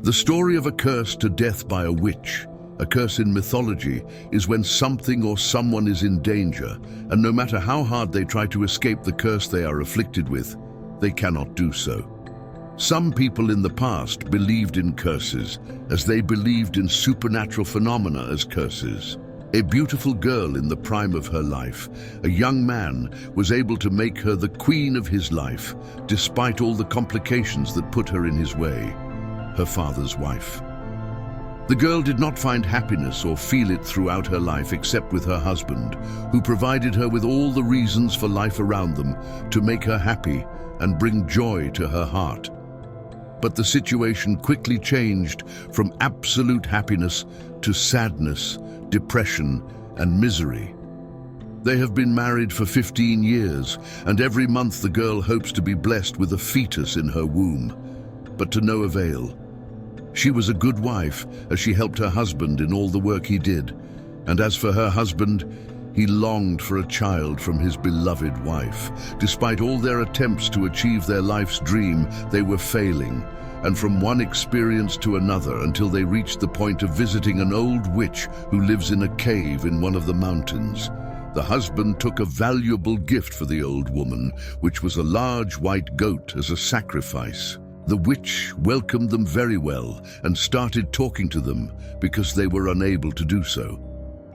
The story of a curse to death by a witch. A curse in mythology is when something or someone is in danger, and no matter how hard they try to escape the curse they are afflicted with, they cannot do so. Some people in the past believed in curses, as they believed in supernatural phenomena as curses. A beautiful girl in the prime of her life, a young man was able to make her the queen of his life, despite all the complications that put her in his way. Her father's wife. The girl did not find happiness or feel it throughout her life except with her husband, who provided her with all the reasons for life around them to make her happy and bring joy to her heart. But the situation quickly changed from absolute happiness to sadness, depression, and misery. They have been married for 15 years, and every month the girl hopes to be blessed with a fetus in her womb, but to no avail. She was a good wife, as she helped her husband in all the work he did, and as for her husband, he longed for a child from his beloved wife. Despite all their attempts to achieve their life's dream, they were failing, and from one experience to another until they reached the point of visiting an old witch who lives in a cave in one of the mountains. The husband took a valuable gift for the old woman, which was a large white goat as a sacrifice. The witch welcomed them very well and started talking to them because they were unable to do so.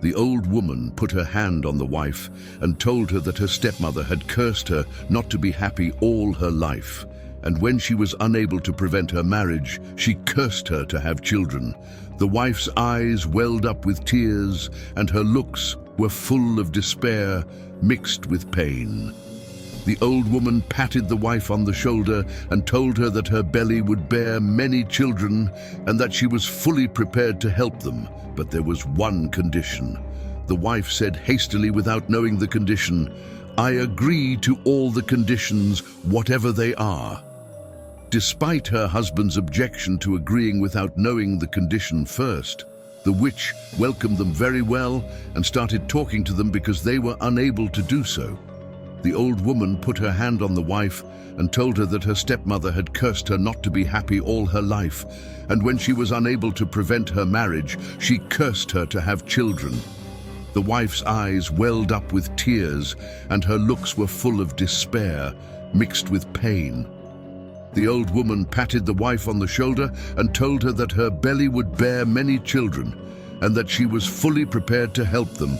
The old woman put her hand on the wife and told her that her stepmother had cursed her not to be happy all her life, and when she was unable to prevent her marriage, she cursed her to have children. The wife's eyes welled up with tears, and her looks were full of despair mixed with pain. The old woman patted the wife on the shoulder and told her that her belly would bear many children and that she was fully prepared to help them, but there was one condition. The wife said hastily without knowing the condition, "I agree to all the conditions, whatever they are." Despite her husband's objection to agreeing without knowing the condition first, the witch welcomed them very well and started talking to them because they were unable to do so. The old woman put her hand on the wife and told her that her stepmother had cursed her not to be happy all her life, and when she was unable to prevent her marriage, she cursed her to have children. The wife's eyes welled up with tears, and her looks were full of despair, mixed with pain. The old woman patted the wife on the shoulder and told her that her belly would bear many children, and that she was fully prepared to help them.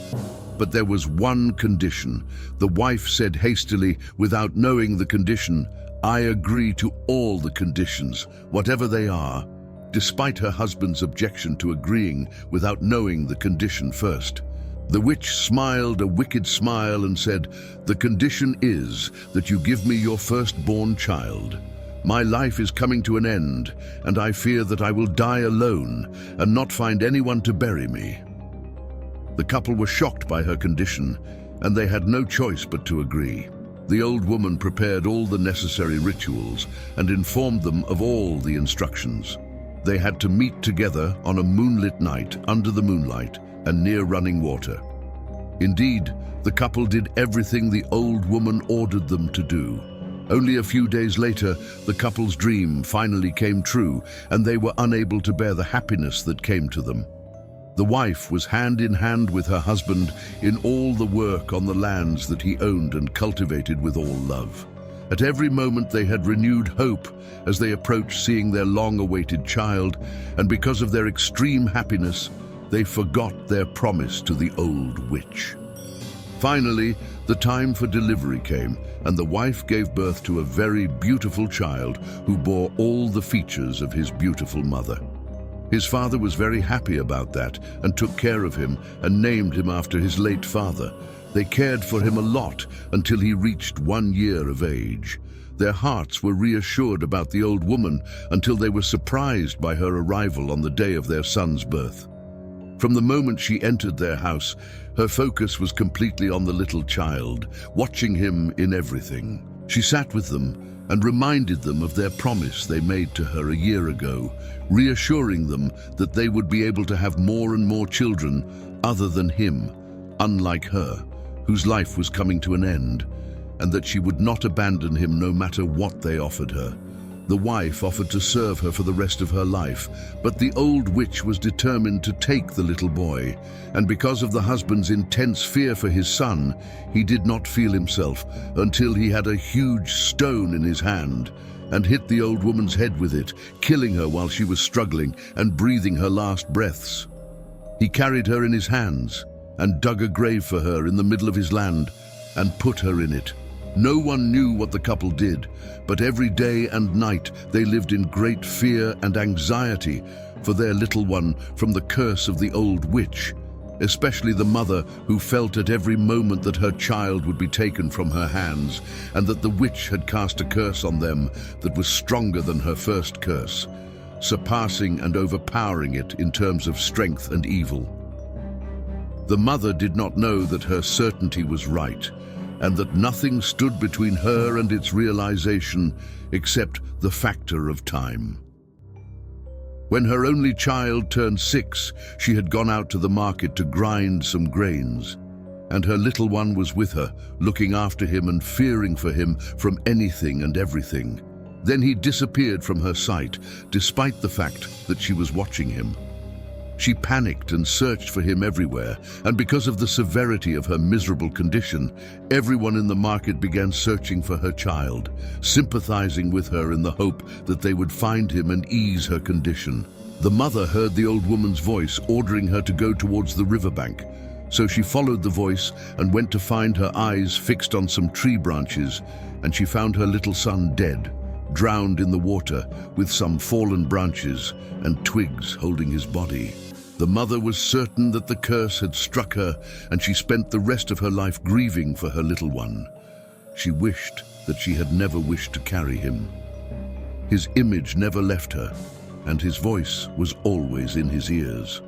But there was one condition. The wife said hastily, without knowing the condition, "I agree to all the conditions, whatever they are," despite her husband's objection to agreeing without knowing the condition first. The witch smiled a wicked smile and said, "The condition is that you give me your firstborn child. My life is coming to an end, and I fear that I will die alone and not find anyone to bury me." The couple were shocked by her condition, and they had no choice but to agree. The old woman prepared all the necessary rituals and informed them of all the instructions. They had to meet together on a moonlit night under the moonlight and near running water. Indeed, the couple did everything the old woman ordered them to do. Only a few days later, the couple's dream finally came true, and they were unable to bear the happiness that came to them. The wife was hand in hand with her husband in all the work on the lands that he owned and cultivated with all love. At every moment they had renewed hope as they approached seeing their long-awaited child, and because of their extreme happiness, they forgot their promise to the old witch. Finally, the time for delivery came, and the wife gave birth to a very beautiful child who bore all the features of his beautiful mother. His father was very happy about that and took care of him and named him after his late father. They cared for him a lot until he reached 1 year of age. Their hearts were reassured about the old woman until they were surprised by her arrival on the day of their son's birth. From the moment she entered their house, her focus was completely on the little child, watching him in everything. She sat with them and reminded them of their promise they made to her a year ago, reassuring them that they would be able to have more and more children other than him, unlike her, whose life was coming to an end, and that she would not abandon him no matter what they offered her. The wife offered to serve her for the rest of her life, but the old witch was determined to take the little boy, and because of the husband's intense fear for his son, he did not feel himself until he had a huge stone in his hand and hit the old woman's head with it, killing her while she was struggling and breathing her last breaths. He carried her in his hands and dug a grave for her in the middle of his land and put her in it. No one knew what the couple did, but every day and night they lived in great fear and anxiety for their little one from the curse of the old witch, especially the mother, who felt at every moment that her child would be taken from her hands and that the witch had cast a curse on them that was stronger than her first curse, surpassing and overpowering it in terms of strength and evil. The mother did not know that her certainty was right, and that nothing stood between her and its realization except the factor of time. When her only child turned 6, she had gone out to the market to grind some grains, and her little one was with her, looking after him and fearing for him from anything and everything. Then he disappeared from her sight, despite the fact that she was watching him. She panicked and searched for him everywhere, and because of the severity of her miserable condition, everyone in the market began searching for her child, sympathizing with her in the hope that they would find him and ease her condition. The mother heard the old woman's voice ordering her to go towards the riverbank, so she followed the voice and went to find her eyes fixed on some tree branches, and she found her little son dead, drowned in the water with some fallen branches and twigs holding his body. The mother was certain that the curse had struck her, and she spent the rest of her life grieving for her little one. She wished that she had never wished to carry him. His image never left her, and his voice was always in his ears.